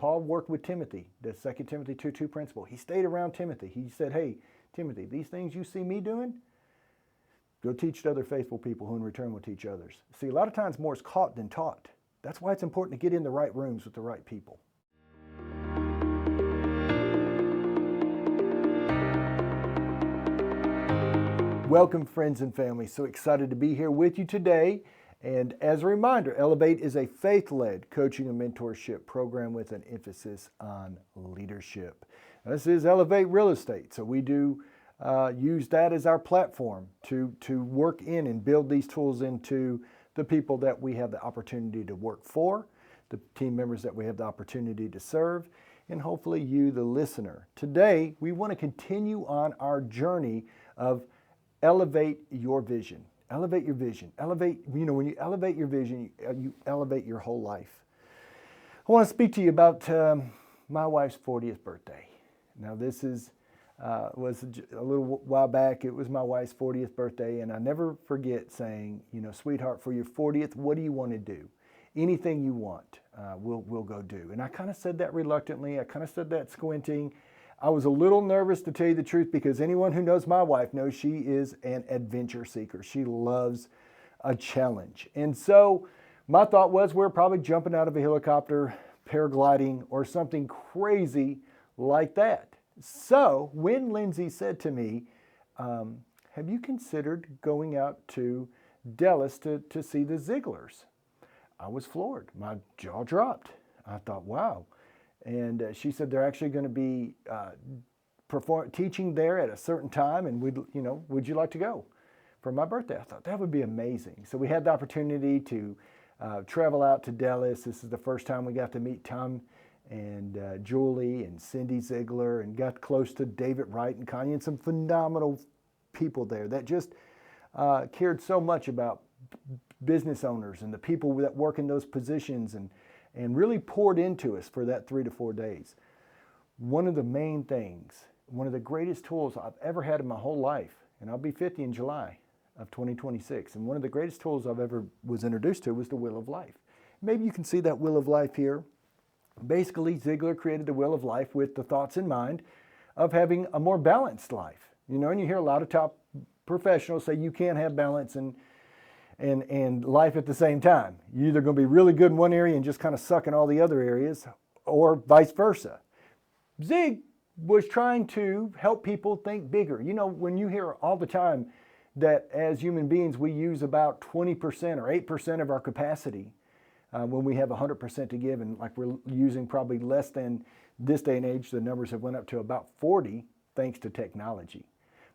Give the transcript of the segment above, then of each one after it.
Paul worked with Timothy, the 2 Timothy 2:2 principle. He stayed around Timothy. He said, hey, Timothy, these things you see me doing, go teach to other faithful people who in return will teach others. See, a lot of times more is caught than taught. That's why it's important to get in the right rooms with the right people. Welcome, friends and family. So excited to be here with you today. And as a reminder, Elevate is a faith-led coaching and mentorship program with an emphasis on leadership. Now, this is Elevate Real Estate, so we do use that as our platform to work in and build these tools into the people that we have the opportunity to work for, the team members that we have the opportunity to serve, and hopefully you, the listener. Today, we want to continue on our journey of elevate your vision. Elevate your vision. Elevate, when you elevate your vision, you elevate your whole life. I want to speak to you about my wife's 40th birthday. Now, this was a little while back. It was my wife's 40th birthday, and I never forget saying, sweetheart, for your 40th, what do you want to do? Anything you want, we'll go do. And I kind of said that reluctantly. I kind of said that squinting. I was a little nervous, to tell you the truth, because anyone who knows my wife knows she is an adventure seeker. She loves a challenge. And so my thought was we're probably jumping out of a helicopter, paragliding, or something crazy like that. So when Lindsay said to me, have you considered going out to Dallas to see the Ziegler's? I was floored. My jaw dropped. I thought, wow. And she said they're actually going to be teaching there at a certain time, and would you like to go for my birthday? I thought that would be amazing. So we had the opportunity to travel out to Dallas. This is the first time we got to meet Tom and Julie and Cindy Ziegler, and got close to David Wright and Connie, and some phenomenal people there that just cared so much about business owners and the people that work in those positions, and really poured into us for that 3 to 4 days. One of the main things, one of the greatest tools I've ever had in my whole life, and I'll be 50 in July of 2026, and one of the greatest tools I've ever was introduced to was the Wheel of Life. Maybe you can see that Wheel of Life here. Basically, Ziegler created the Wheel of Life with the thoughts in mind of having a more balanced life. And you hear a lot of top professionals say you can't have balance and life at the same time. You're either going to be really good in one area and just kind of suck in all the other areas, or vice versa. Zig was trying to help people think bigger. When you hear all the time that as human beings we use about 20% or 8% of our capacity when we have 100% to give, and like we're using probably less than this day and age, the numbers have went up to about 40 thanks to technology.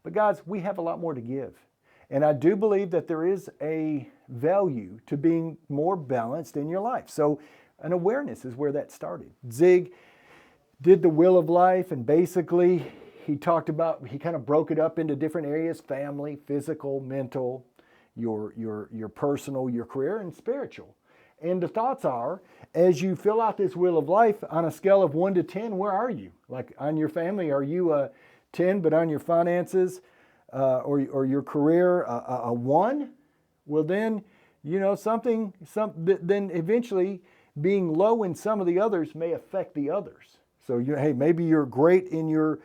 But guys, we have a lot more to give. And I do believe that there is a value to being more balanced in your life. So an awareness is where that started. Zig did the Wheel of Life, and basically he kind of broke it up into different areas: family, physical, mental, your personal, your career, and spiritual. And the thoughts are, as you fill out this Wheel of Life on a scale of 1 to 10, where are you? Like on your family, are you a 10, but on your finances, or your career, a 1, well then, then eventually being low in some of the others may affect the others. So maybe you're great in your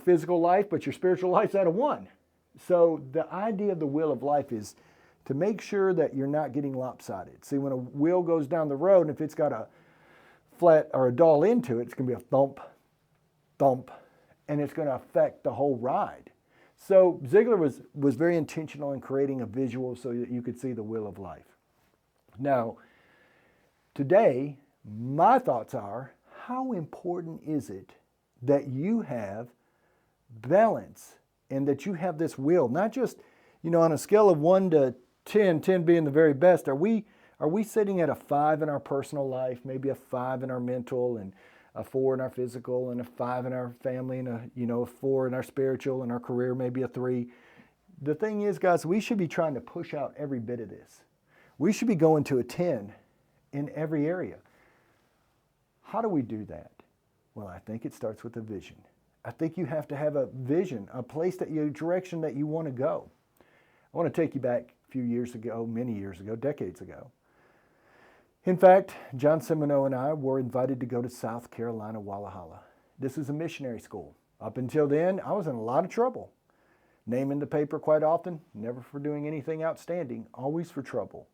physical life, but your spiritual life's at a 1. So the idea of the Wheel of Life is to make sure that you're not getting lopsided. See, when a wheel goes down the road, and if it's got a flat or a dull end to it, it's going to be a thump, thump, and it's going to affect the whole ride. So Ziegler was very intentional in creating a visual so that you could see the Wheel of Life. Now, today, my thoughts are, how important is it that you have balance and that you have this wheel? Not just, on a scale of 1 to 10, 10 being the very best, are we sitting at a 5 in our personal life, maybe a 5 in our mental, and a 4 in our physical, and a 5 in our family, and a 4 in our spiritual, and our career, maybe a 3. The thing is, guys, we should be trying to push out every bit of this. We should be going to a 10 in every area. How do we do that? Well, I think it starts with a vision. I think you have to have a vision, a direction that you want to go. I want to take you back a few years ago, many years ago, decades ago. In fact, John Semino and I were invited to go to South Carolina, Walla Halla. This is a missionary school. Up until then, I was in a lot of trouble. Name in the paper quite often, never for doing anything outstanding, always for trouble.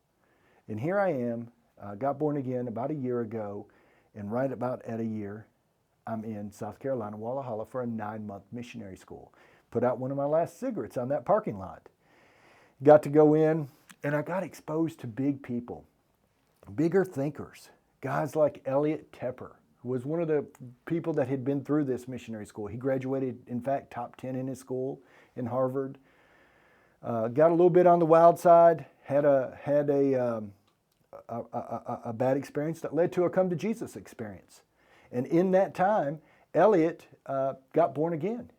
And here I am, got born again about a year ago, and right about at a year, I'm in South Carolina, Walla Halla for a 9-month missionary school. Put out one of my last cigarettes on that parking lot. Got to go in, and I got exposed to big people, bigger thinkers, guys like Elliot Tepper, who was one of the people that had been through this missionary school. He graduated, in fact, top 10 in his school in Harvard. Got a little bit on the wild side, had a bad experience that led to a come to Jesus experience. And in that time, Elliot got born again.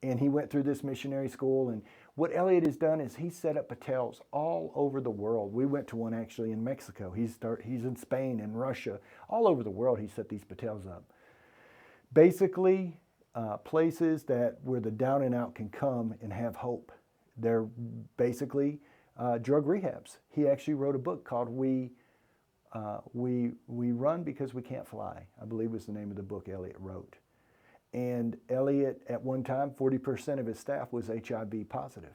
And he went through this missionary school. And what Elliot has done is he set up patels all over the world. We went to one actually in Mexico. He's in Spain and Russia. All over the world he set these patels up. Basically, places where the down and out can come and have hope. They're basically drug rehabs. He actually wrote a book called We Run Because We Can't Fly, I believe was the name of the book Elliot wrote. And Elliot, at one time, 40% of his staff was HIV positive.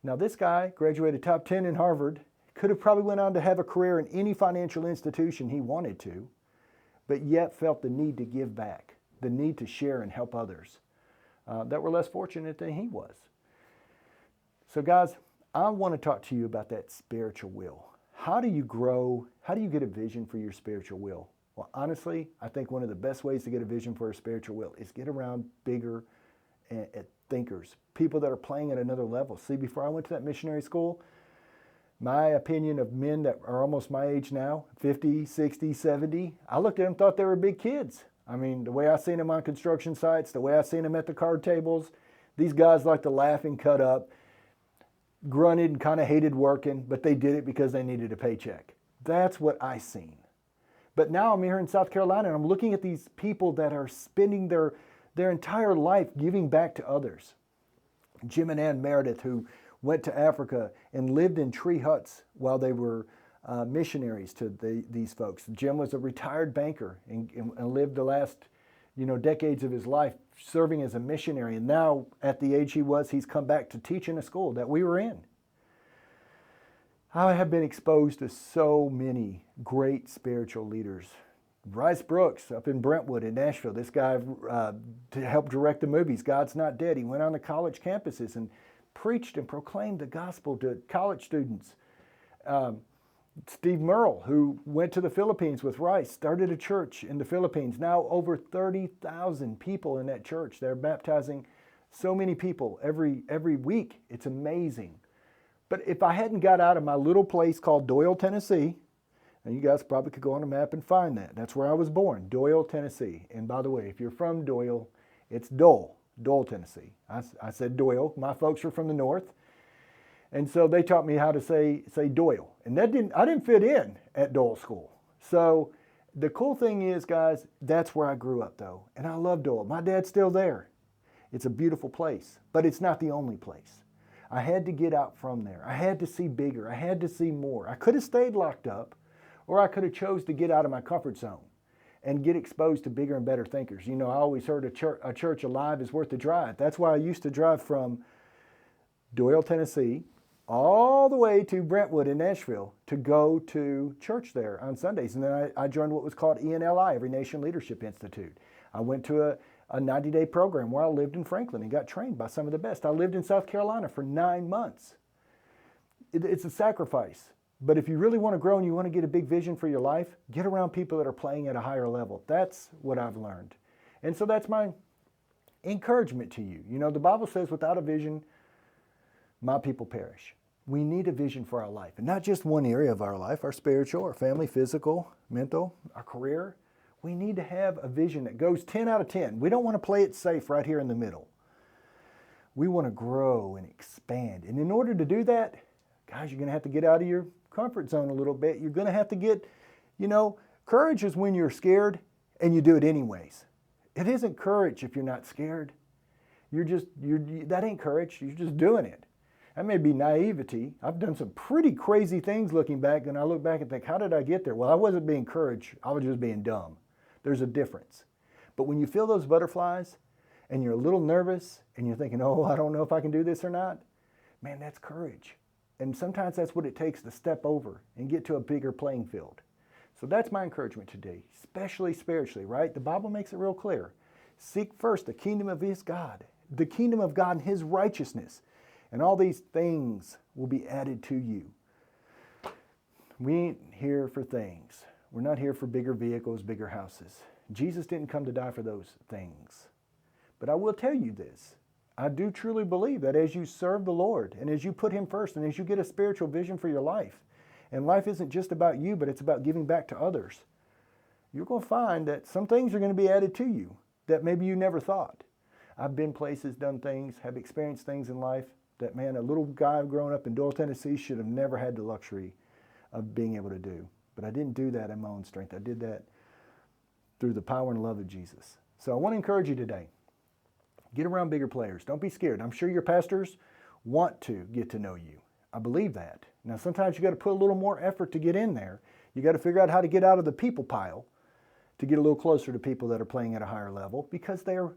Now this guy graduated top 10 in Harvard, could have probably went on to have a career in any financial institution he wanted to, but yet felt the need to give back, the need to share and help others that were less fortunate than he was. So guys, I want to talk to you about that spiritual will. How do you grow? How do you get a vision for your spiritual will? Well, honestly, I think one of the best ways to get a vision for a spiritual will is get around bigger thinkers, people that are playing at another level. See, before I went to that missionary school, my opinion of men that are almost my age now, 50, 60, 70, I looked at them and thought they were big kids. I mean, the way I seen them on construction sites, the way I seen them at the card tables, these guys like to laugh and cut up, grunted and kind of hated working, but they did it because they needed a paycheck. That's what I seen. But now I'm here in South Carolina and I'm looking at these people that are spending their entire life giving back to others. Jim and Ann Meredith, who went to Africa and lived in tree huts while they were missionaries to these folks. Jim was a retired banker and lived the last decades of his life serving as a missionary. And now at the age he was, he's come back to teach in a school that we were in. I have been exposed to so many great spiritual leaders. Rice Brooks up in Brentwood in Nashville. This guy helped direct the movies, God's Not Dead. He went on to college campuses and preached and proclaimed the gospel to college students. Steve Merle, who went to the Philippines with Rice, started a church in the Philippines. Now over 30,000 people in that church. They're baptizing so many people every week. It's amazing. But if I hadn't got out of my little place called Doyle, Tennessee, and you guys probably could go on a map and find that. That's where I was born, Doyle, Tennessee. And by the way, if you're from Doyle, it's Dole, Tennessee. I said Doyle. My folks are from the north. And so they taught me how to say Doyle. And I didn't fit in at Doyle School. So the cool thing is, guys, that's where I grew up though. And I love Doyle. My dad's still there. It's a beautiful place, but it's not the only place. I had to get out from there. I had to see bigger. I had to see more. I could have stayed locked up, or I could have chose to get out of my comfort zone and get exposed to bigger and better thinkers. I always heard a church alive is worth the drive. That's why I used to drive from Doyle, Tennessee, all the way to Brentwood in Nashville to go to church there on Sundays. And then I joined what was called ENLI, Every Nation Leadership Institute. I went to a 90-day program where I lived in Franklin and got trained by some of the best. I lived in South Carolina for 9 months. It's a sacrifice. But if you really want to grow and you want to get a big vision for your life, get around people that are playing at a higher level. That's what I've learned. And so that's my encouragement to you. The Bible says without a vision, my people perish. We need a vision for our life. And not just one area of our life, our spiritual, our family, physical, mental, our career. We need to have a vision that goes 10 out of 10. We don't want to play it safe right here in the middle. We want to grow and expand. And in order to do that, guys, you're going to have to get out of your comfort zone a little bit. You're going to have to get, courage is when you're scared and you do it anyways. It isn't courage if you're not scared. That ain't courage. You're just doing it. That may be naivety. I've done some pretty crazy things looking back, and I look back and think, how did I get there? Well, I wasn't being courage. I was just being dumb. There's a difference. But when you feel those butterflies and you're a little nervous and you're thinking, oh, I don't know if I can do this or not, man, that's courage. And sometimes that's what it takes to step over and get to a bigger playing field. So that's my encouragement today, especially spiritually, right? The Bible makes it real clear. Seek first the kingdom of his God, the kingdom of God and his righteousness, and all these things will be added to you. We ain't here for things. We're not here for bigger vehicles, bigger houses. Jesus didn't come to die for those things. But I will tell you this. I do truly believe that as you serve the Lord and as you put him first and as you get a spiritual vision for your life, and life isn't just about you, but it's about giving back to others, you're going to find that some things are going to be added to you that maybe you never thought. I've been places, done things, have experienced things in life that, man, a little guy growing up in Doyle, Tennessee should have never had the luxury of being able to do. But I didn't do that in my own strength. I did that through the power and love of Jesus. So I want to encourage you today. Get around bigger players. Don't be scared. I'm sure your pastors want to get to know you. I believe that. Now, sometimes you got to put a little more effort to get in there. You got to figure out how to get out of the people pile to get a little closer to people that are playing at a higher level, because they're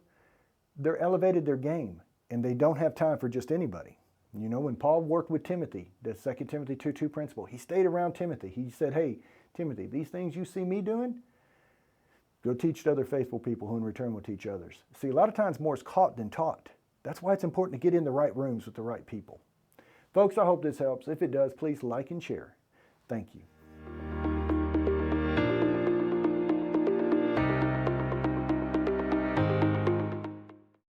elevated their game and they don't have time for just anybody. You know, when Paul worked with Timothy, the 2 Timothy 2:2 principle, he stayed around Timothy. He said, hey, Timothy, these things you see me doing, go teach to other faithful people who in return will teach others. See, a lot of times more is caught than taught. That's why it's important to get in the right rooms with the right people. Folks, I hope this helps. If it does, please like and share. Thank you.